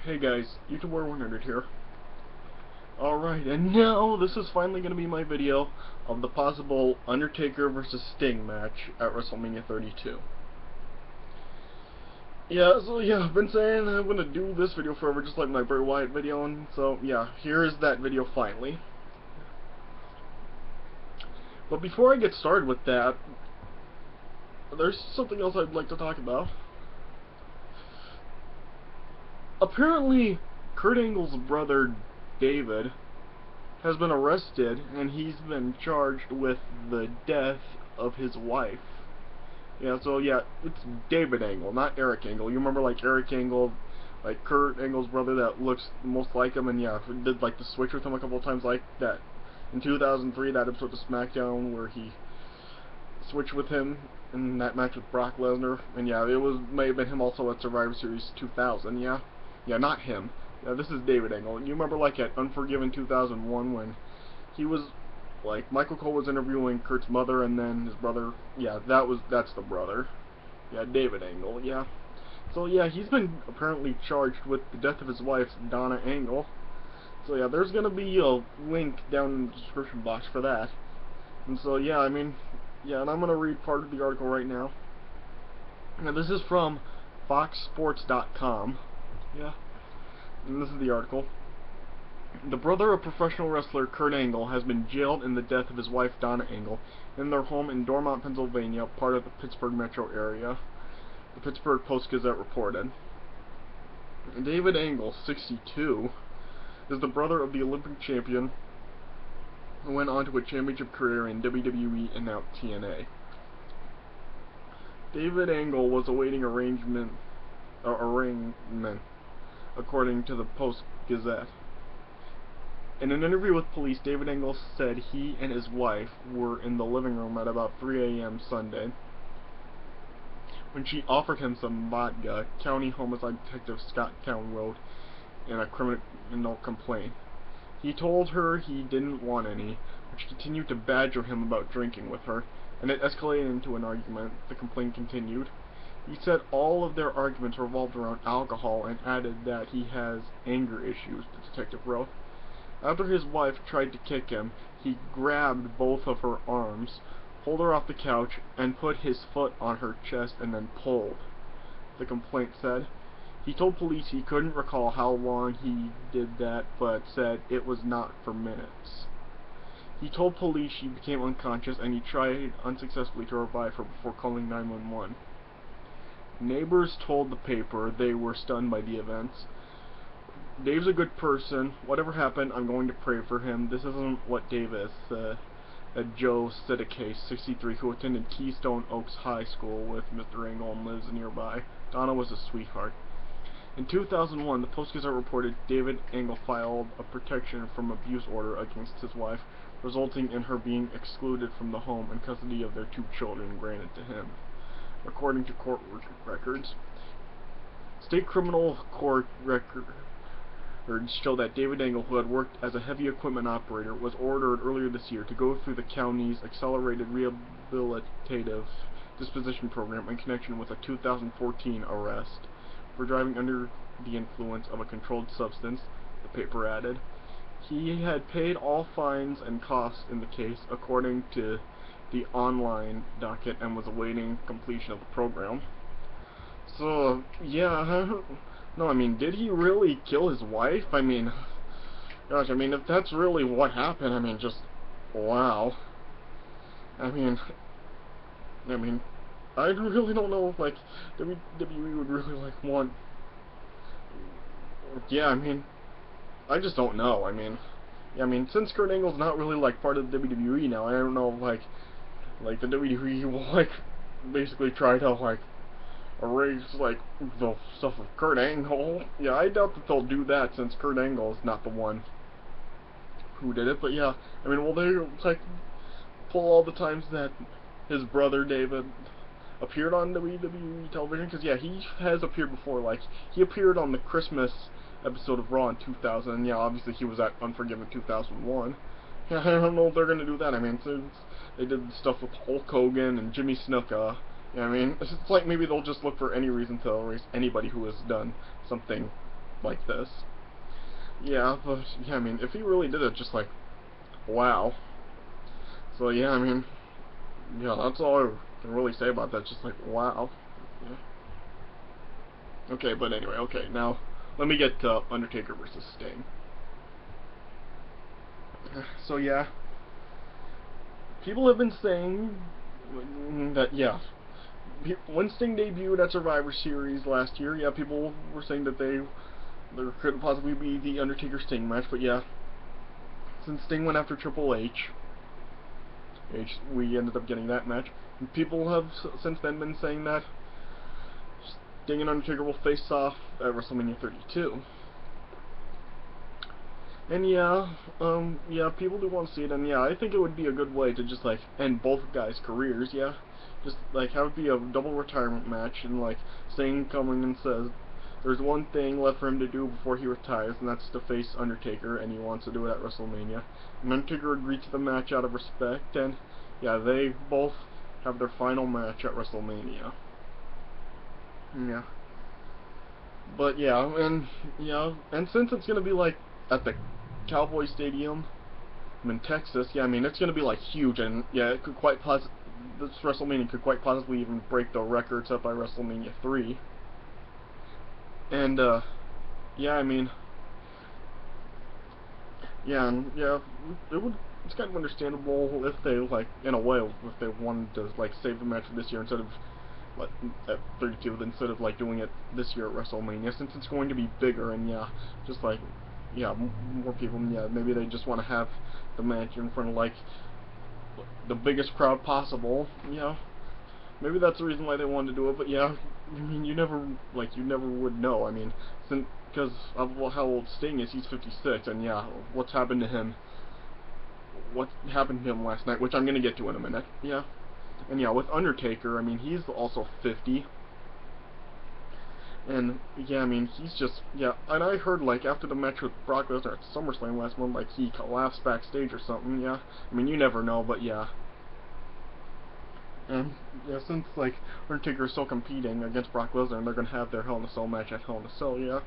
Hey guys, YouTuber 100 here. Alright, and now this is finally going to be my video of the possible Undertaker versus Sting match at WrestleMania 32. I've been saying I'm going to do this video forever, just like my Bray Wyatt video, and so, yeah, here is that video finally. But before I get started with that, there's something else I'd like to talk about. Apparently, Kurt Angle's brother, David, has been arrested, and he's been charged with the death of his wife. It's David Angle, not Eric Angle. You remember, like, Eric Angle, like Kurt Angle's brother that looks most like him, and did like the switch with him a couple of times, like that in 2003, that episode of SmackDown where he switched with him in that match with Brock Lesnar, and may have been him also at Survivor Series 2000. Not him. This is David Angle. You remember, like, at Unforgiven 2001 when he was, like, Michael Cole was interviewing Kurt's mother and then his brother. That's the brother. David Angle. So he's been apparently charged with the death of his wife, Donna Angle. So there's gonna be a link down in the description box for that. And so and I'm gonna read part of the article right now. Now this is from FoxSports.com. And this is the article. The brother of professional wrestler Kurt Angle has been jailed in the death of his wife Donna Angle in their home in Dormont, Pennsylvania, part of the Pittsburgh metro area. The Pittsburgh Post-Gazette reported. David Angle, 62, is the brother of the Olympic champion who went on to a championship career in WWE and now TNA. David Angle was awaiting arraignment, according to the Post-Gazette. In an interview with police, David Angle said he and his wife were in the living room at about 3 a.m. Sunday when she offered him some vodka, County Homicide Detective Scott Town wrote in a criminal complaint. He told her he didn't want any, but she continued to badger him about drinking with her, and it escalated into an argument. The complaint continued. He said all of their arguments revolved around alcohol and added that he has anger issues, the detective wrote. After his wife tried to kick him, he grabbed both of her arms, pulled her off the couch, and put his foot on her chest and then pulled, the complaint said. He told police he couldn't recall how long he did that, but said it was not for minutes. He told police she became unconscious and he tried unsuccessfully to revive her before calling 911. Neighbors told the paper they were stunned by the events. Dave's a good person. Whatever happened, I'm going to pray for him. This isn't what Dave is, said Joe Sidicase, 63, who attended Keystone Oaks High School with Mr. Angle and lives nearby. Donna was a sweetheart. In 2001, the Post-Gazette reported David Angle filed a protection from abuse order against his wife, resulting in her being excluded from the home and custody of their 2 children granted to him, according to court records. State criminal court records show that David Angle, who had worked as a heavy equipment operator, was ordered earlier this year to go through the county's accelerated rehabilitative disposition program in connection with a 2014 arrest for driving under the influence of a controlled substance, the paper added. He had paid all fines and costs in the case, according to the online docket, and was awaiting completion of the program. So, did he really kill his wife? If that's really what happened, wow. I really don't know if, like, WWE would really, like, want... I just don't know. Since Kurt Angle's not really, like, part of the WWE now, I don't know if, like the WWE will, like, basically try to, like, erase, like, the stuff of Kurt Angle. I doubt that they'll do that since Kurt Angle is not the one who did it. But will they, like, pull all the times that his brother David appeared on WWE television? Because he has appeared before. Like, he appeared on the Christmas episode of Raw in 2000. And obviously he was at Unforgiven 2001. I don't know if they're gonna do that. Since they did the stuff with Hulk Hogan and Jimmy Snuka. It's like maybe they'll just look for any reason to erase anybody who has done something like this. Yeah, but yeah, I mean, if he really did it, just like, wow. So yeah, I mean, yeah, that's all I can really say about that. Just like, wow. Yeah. Okay, but anyway, okay, now let me get to Undertaker versus Sting. So yeah, people have been saying that, yeah, when Sting debuted at Survivor Series last year, yeah, people were saying that there could possibly be the Undertaker Sting match, but yeah, since Sting went after Triple H, we ended up getting that match. And people have since then been saying that Sting and Undertaker will face off at WrestleMania 32. And yeah, yeah, people do want to see it, and yeah, I think it would be a good way to just like end both guys' careers, yeah. Just like have it be a double retirement match, and like Sting coming and says there's one thing left for him to do before he retires, and that's to face Undertaker, and he wants to do it at WrestleMania. And Undertaker agreed to the match out of respect, and yeah, they both have their final match at WrestleMania. Yeah. But yeah, and since it's gonna be like at the Cowboy Stadium in Texas, yeah, I mean it's gonna be like huge, and yeah, it could quite this WrestleMania could quite possibly even break the record set by WrestleMania 3. And yeah, I mean, yeah, and yeah, it would. It's kind of understandable if they like, in a way, if they wanted to like save the match for this year instead of like at 32, instead of like doing it this year at WrestleMania, since it's going to be bigger, and yeah, just like yeah, more people, and yeah, maybe they just want to have the match in front of like the biggest crowd possible, yeah. Maybe that's the reason why they wanted to do it, but yeah, I mean, you never would know. I mean, since because of how old Sting is, he's 56, and yeah, what's happened to him? What happened to him last night? Which I'm gonna get to in a minute. Yeah, and yeah, with Undertaker, I mean, he's also 50, and yeah, I mean, he's just yeah. And I heard like after the match with Brock Lesnar at SummerSlam last month, like he collapsed backstage or something. Yeah, I mean, you never know, but yeah. And yeah, since like Undertaker is still competing against Brock Lesnar, and they're gonna have their Hell in a Cell match at Hell in a Cell, yeah.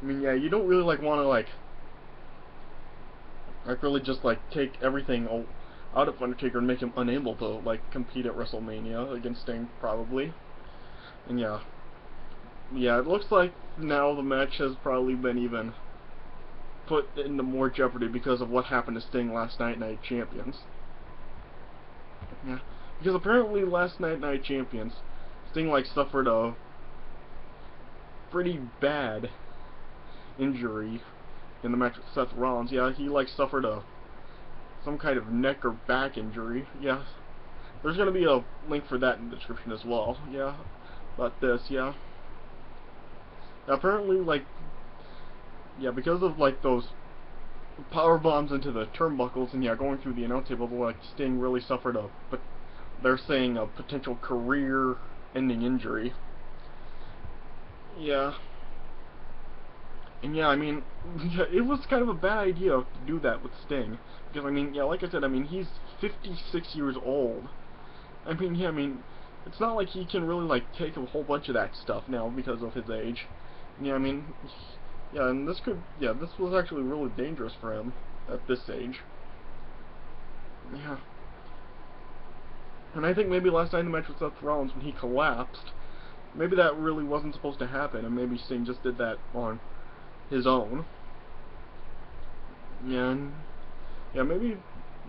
I mean, yeah, you don't really like want to like really just like take everything out of Undertaker and make him unable to like compete at WrestleMania against Sting probably. And yeah, yeah, it looks like now the match has probably been even put into more jeopardy because of what happened to Sting last Night Champions. Yeah, because apparently last Night Champions, Sting like suffered a pretty bad injury in the match with Seth Rollins. Yeah, he like suffered some kind of neck or back injury. Yeah, there's gonna be a link for that in the description as well. Yeah, about this. Yeah, apparently like yeah, because of like those power bombs into the turnbuckles and yeah, going through the announce table, like Sting really suffered but they're saying a potential career-ending injury. Yeah. And yeah, I mean, yeah, it was kind of a bad idea to do that with Sting. Because, I mean, yeah, like I said, I mean, he's 56 years old. I mean, yeah, I mean, it's not like he can really, like, take a whole bunch of that stuff now because of his age. Yeah, I mean, yeah, and this was actually really dangerous for him at this age. Yeah. And I think maybe last night in the match with Seth Rollins, when he collapsed, maybe that really wasn't supposed to happen, and maybe Sting just did that on his own. And yeah, maybe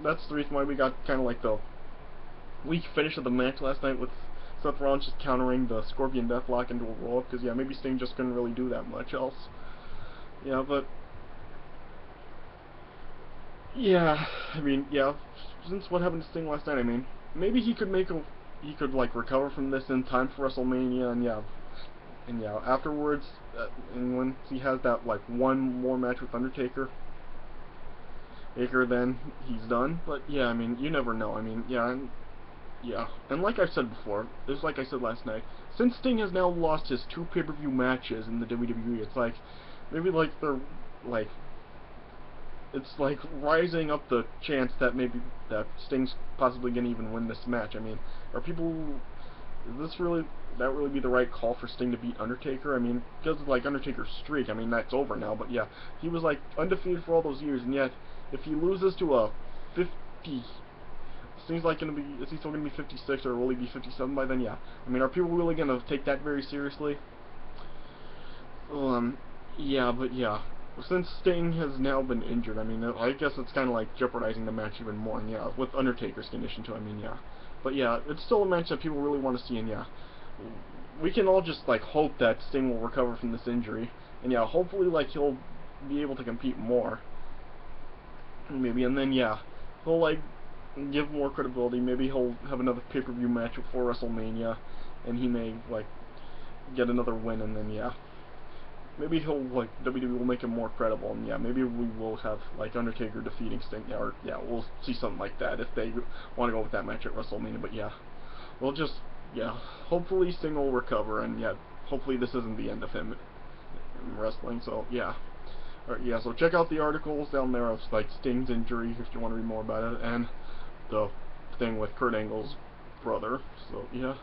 that's the reason why we got kind of like the weak finish of the match last night with Seth Rollins just countering the Scorpion Deathlock into a roll-up, because yeah, maybe Sting just couldn't really do that much else. Yeah, but yeah, I mean, yeah, since what happened to Sting last night, I mean, maybe he could he could like recover from this in time for WrestleMania, and yeah, afterwards, and when he has that like one more match with Undertaker, then he's done. But yeah, I mean, you never know. I mean, yeah, and like I've said before, it's like I said last night, since Sting has now lost his 2 pay-per-view matches in the WWE, it's like maybe like they're like it's like rising up the chance that maybe that Sting's possibly gonna even win this match. I mean, are people is this really, that really be the right call for Sting to beat Undertaker? I mean, because of, like, Undertaker's streak, I mean, that's over now, but yeah, he was, like, undefeated for all those years, and yet, if he loses to a 50, seems like gonna be, is he still gonna be 56, or will he be 57 by then? Yeah. I mean, are people really gonna take that very seriously? Yeah, but yeah. Since Sting has now been injured, I mean, I guess it's kind of like jeopardizing the match even more, and yeah, with Undertaker's condition too, I mean, yeah. But yeah, it's still a match that people really want to see, and yeah. We can all just, like, hope that Sting will recover from this injury, and yeah, hopefully, like, he'll be able to compete more. Maybe, and then, yeah, he'll, like, give more credibility. Maybe he'll have another pay-per-view match before WrestleMania, and he may, like, get another win, and then, yeah. Maybe he'll, like, WWE will make him more credible, and yeah, maybe we will have, like, Undertaker defeating Sting, or, yeah, we'll see something like that if they want to go with that match at WrestleMania, but yeah, we'll just, yeah, hopefully Sting will recover, and yeah, hopefully this isn't the end of him in wrestling, so yeah. Alright, yeah, so check out the articles down there of, like, Sting's injury if you want to read more about it, and the thing with Kurt Angle's brother, so yeah.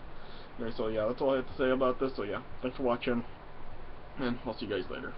Okay, so yeah, that's all I have to say about this, so yeah, thanks for watching, and I'll see you guys later.